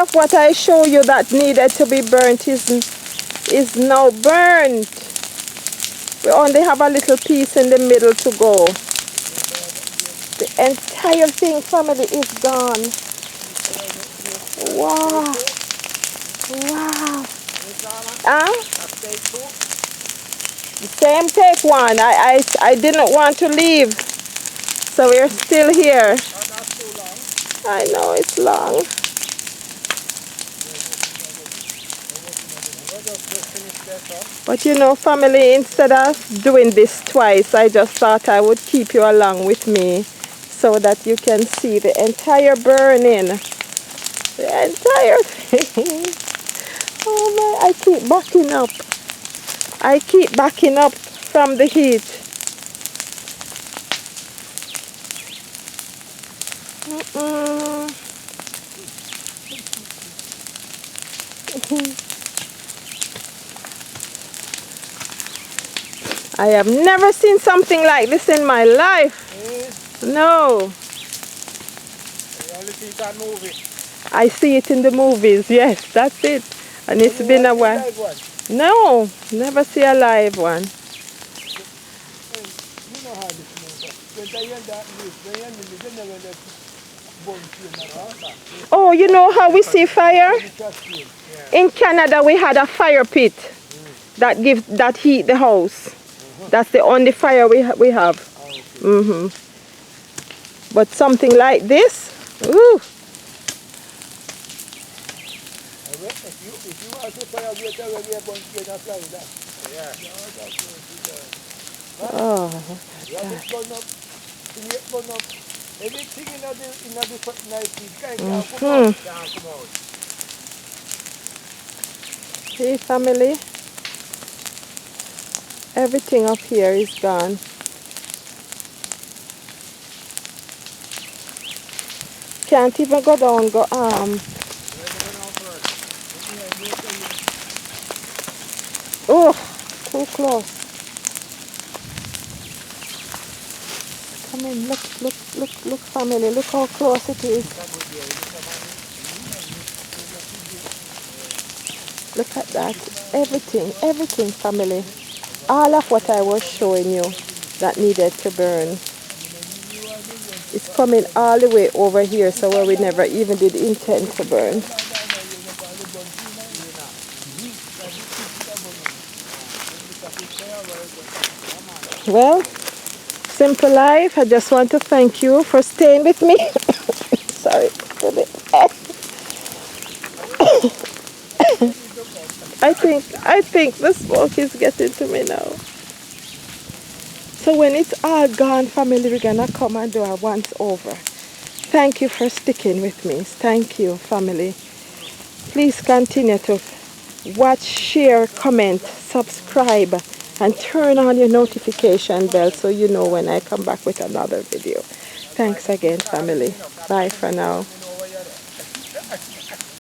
of what I show you that needed to be burnt is now burnt. We only have a little piece in the middle to go. The entire thing, family, is gone. Wow. Wow. The same take one. I didn't want to leave. So we're still here. I know it's long. But you know, family, instead of doing this twice, I just thought I would keep you along with me so that you can see the entire burning. The entire thing. Oh my, I keep backing up. I keep backing up from the heat. I have never seen something like this in my life. No. I see it in the movies, yes, that's it. And it's been a while. No, never see a live one. Oh, you know how we see fire? In Canada we had a fire pit that heat the house. That's the only fire we have. But something like this, ooh. Oh, See, family, everything up here is gone. Can't even go down, go Oh, too close. Come in, look, family, look how close it is. Look at that. Everything, family. All of what I was showing you that needed to burn. It's coming all the way over here, so where we never even did intend to burn. Well, Simple Life, I just want to thank you for staying with me. Sorry. I think the smoke is getting to me now. So when it's all gone, family, we're gonna come and do a once over. Thank you for sticking with me. Thank you, family. Please continue to watch, share, comment, subscribe, and turn on your notification bell so you know when I come back with another video. Thanks again, family. Bye for now.